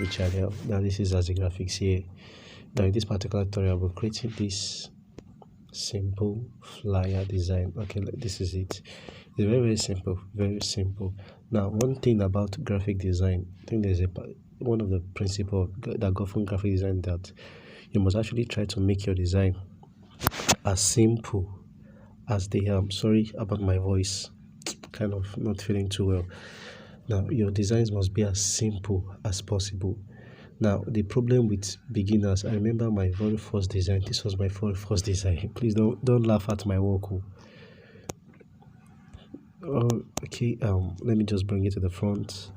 channel. Now this is as a graphics here. Now in this particular tutorial we're creating this simple flyer design. Okay, this is it. It's very simple, very simple. Now one thing about graphic design, I think there's one of the principles that govern graphic design, that you must actually try to make your design as simple as they are. Sorry about my voice, kind of not feeling too well. Now your designs must be as simple as possible. Now the problem with beginners, I remember my very first design. This was my very first design. Please don't laugh at my work. Okay, let me just bring it to the front.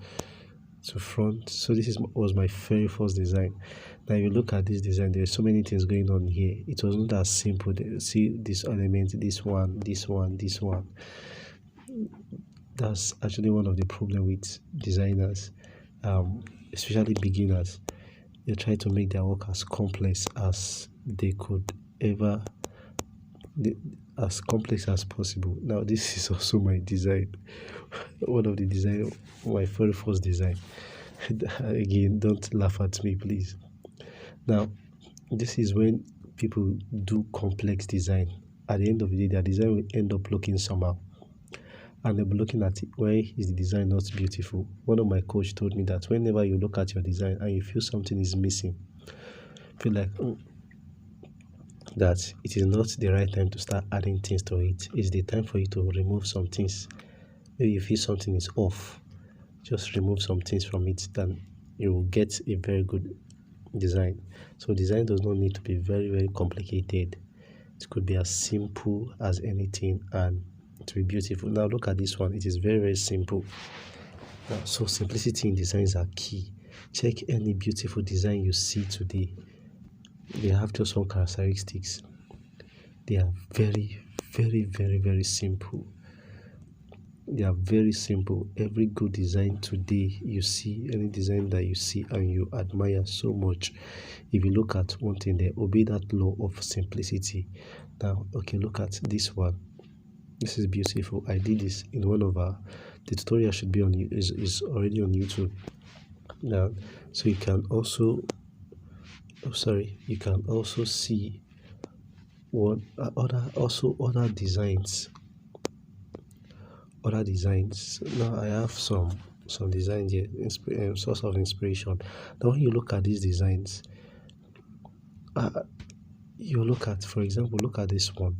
So this was my very first design. Now you look at this design, there are so many things going on here. It was not as simple. See this element, this one. That's actually one of the problem with designers, especially beginners. They try to make their work as complex as they could ever, as complex as possible. Now this is also my design, one of the design, my very first design. Again, don't laugh at me, please. Now this is when people do complex design. At the end of the day, their design will end up looking somehow, and they'll be looking at it, why is the design not beautiful? One of my coach told me that whenever you look at your design and you feel something is missing, feel like that it is not the right time to start adding things to it. It's the time for you to remove some things. If you feel something is off, just remove some things from it, then you will get a very good design. So design does not need to be very, very complicated. It could be as simple as anything and to be beautiful. Now look at this one. It is very, very simple. So simplicity in designs are key. Check any beautiful design you see today. They have just one characteristics. They are very, very, very, very simple. They are very simple. Every good design today you see, any design that you see and you admire so much, if you look at one thing, they obey that law of simplicity. Now, okay, look at this one. This is beautiful. I did this in one of our, the tutorial should be on, is already on YouTube now, so you can also, you can also see what other designs. Now I have some designs here, source of inspiration. Now when you look at these designs, you look at, for example, look at this one.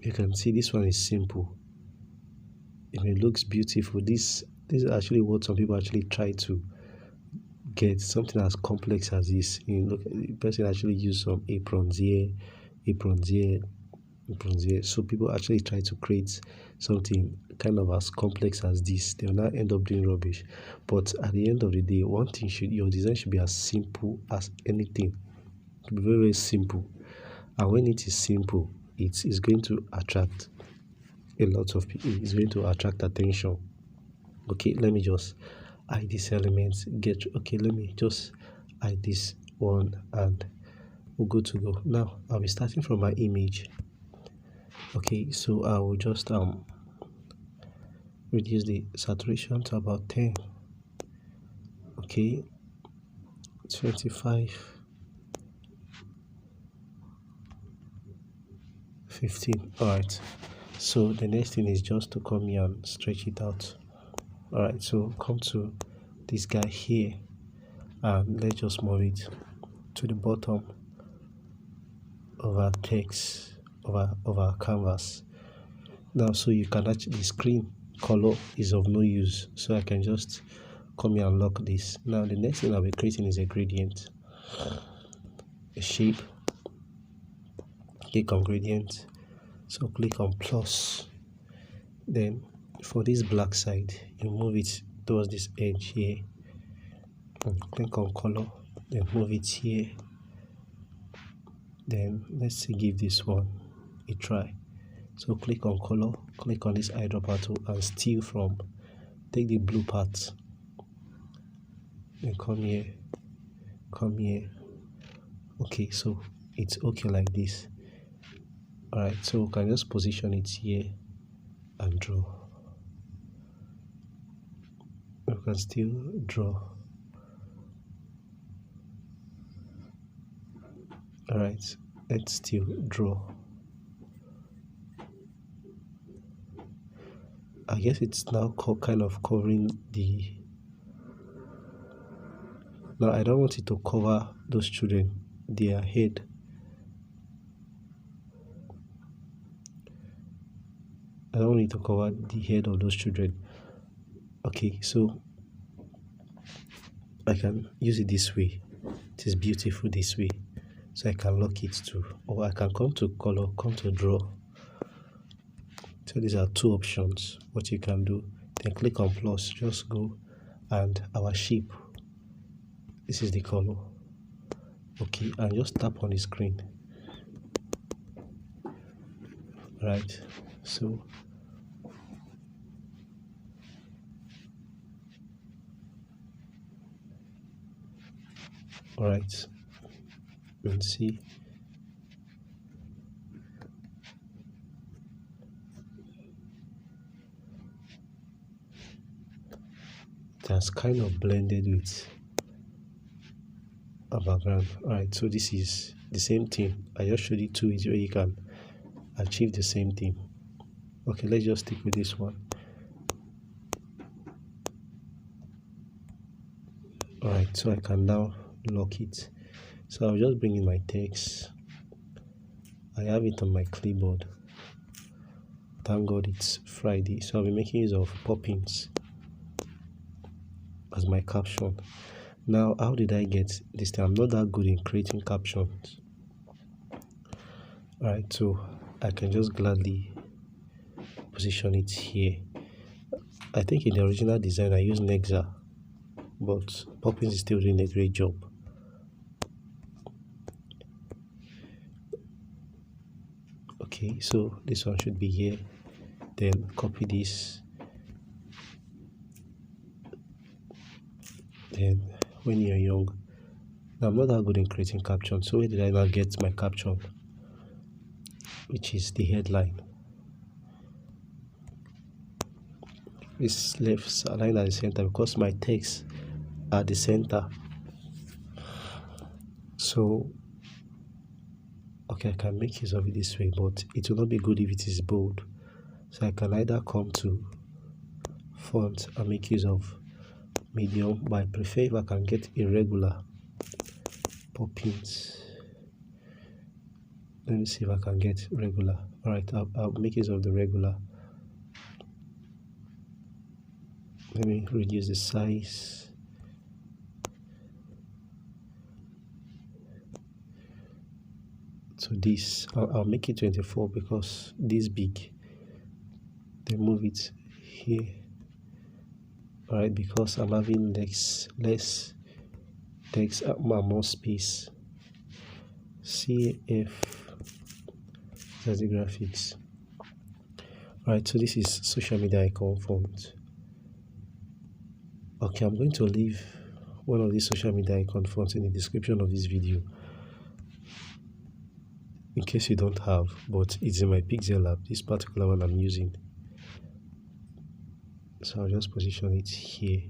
You can see this one is simple. It looks beautiful. This is actually what some people actually try to get, something as complex as this. You look, the person actually used some aprons here. So people actually try to create something kind of as complex as this. They will not end up doing rubbish. But at the end of the day, one thing your design should be as simple as anything. It should be very, very simple. And when it is simple, it is going to attract a lot of people. It's going to attract attention. Okay, let me just hide this element. Let me just hide this one and we're good to go. Now I'll be starting from my image. Okay, so I will just reduce the saturation to about 10. Okay, 25, 15. All right, so the next thing is just to come here and stretch it out. All right, so come to this guy here and let's just move it to the bottom of our text, of our canvas. Now, so you can actually, the screen color is of no use, so I can just come here and lock this. Now the next thing I'll be creating is a gradient, a shape. Click on gradient, so click on plus, then for this black side you move it towards this edge here and click on color, then move it here. Then let's give this one a try. So click on color, click on this eyedropper tool and steal from, take the blue part, then come here. Okay, so it's okay like this. All right, so we can just position it here and draw. can still draw. All right, let's still draw. I guess it's now kind of covering the. Now I don't want it to cover those children, their head. I don't want it to cover the head of those children. Okay, so I can use it this way. It is beautiful this way. So I can lock it too, or I can come to color, come to draw. So these are two options what you can do. Then click on plus, just go, and our shape, this is the color. Okay, and just tap on the screen. Right, so all right, let's see. That's kind of blended with a background. All right, so this is the same thing. I just showed you two ways where you can achieve the same thing. Okay, let's just stick with this one. All right, so I can now lock it. So I'll just bring in my text. I have it on my clipboard. Thank God it's Friday, so I'll be making use of poppins as my caption. Now, how did I get this thing? I'm not that good in creating captions. All right, so I can just gladly position it here. I think in the original design I used Nexa, but Poppins is still doing a great job. Okay, so this one should be here. Then copy this. Then when you're young, now I'm not that good in creating captions, so where did I now get my caption, which is the headline? This left aligned at the center because my text at the center. So okay, I can make use of it this way, but it will not be good if it is bold. So I can either come to font and make use of medium, but I prefer if I can get irregular poppins. Let me see if I can get regular. All right, I'll make use of the regular. Let me reduce the size. So this, I'll make it 24 because this big. Then move it here. All right, because I'm having less text, more space. CF, that's the graphics. All right, so this is social media icon font. Okay, I'm going to leave one of these social media icon fonts in the description of this video in case you don't have, but it's in my pixellab, this particular one I'm using. So I'll just position it here.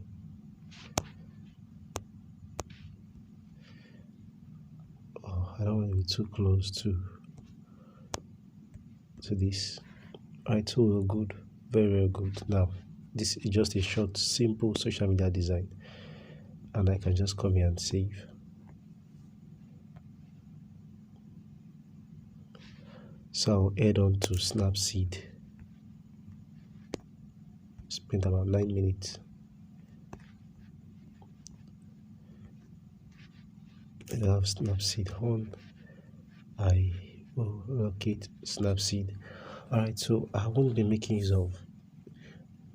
Oh, I don't want to be too close to this. Alright, so we're good, very good. Now this is just a short, simple social media design, and I can just come here and save. So I'll head on to Snapseed. Spent about 9 minutes. I have Snapseed on. I will locate Snapseed. Alright, so I won't be making use of,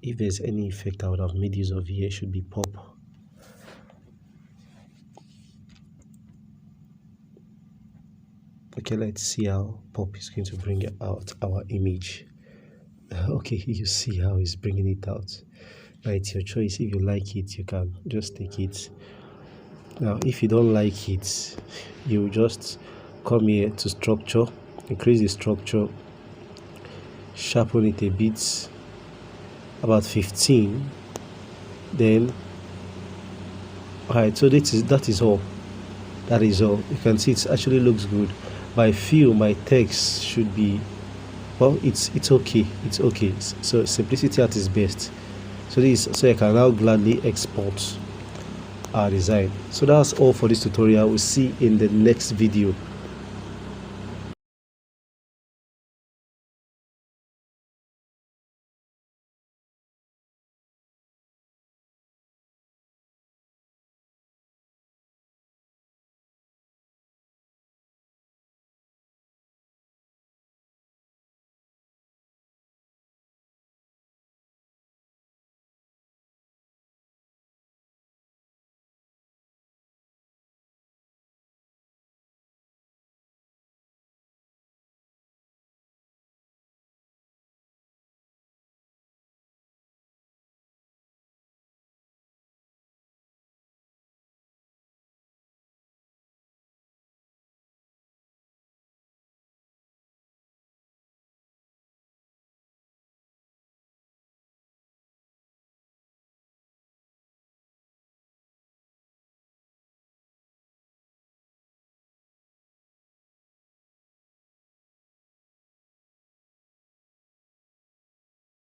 if there's any effect I would have made use of here, should be pop. Okay, let's see how pop is going to bring out our image. Okay, you see how it's bringing it out. Now it's your choice. If you like it, you can just take it. Now if you don't like it, you just come here to structure, increase the structure, sharpen it a bit, about 15, then Alright, so that is all. That is all. You can see it actually looks good, but I feel my text should be, well, it's okay. It's okay. So simplicity at its best. So I can now gladly export our design. So that's all for this tutorial. We'll see in the next video.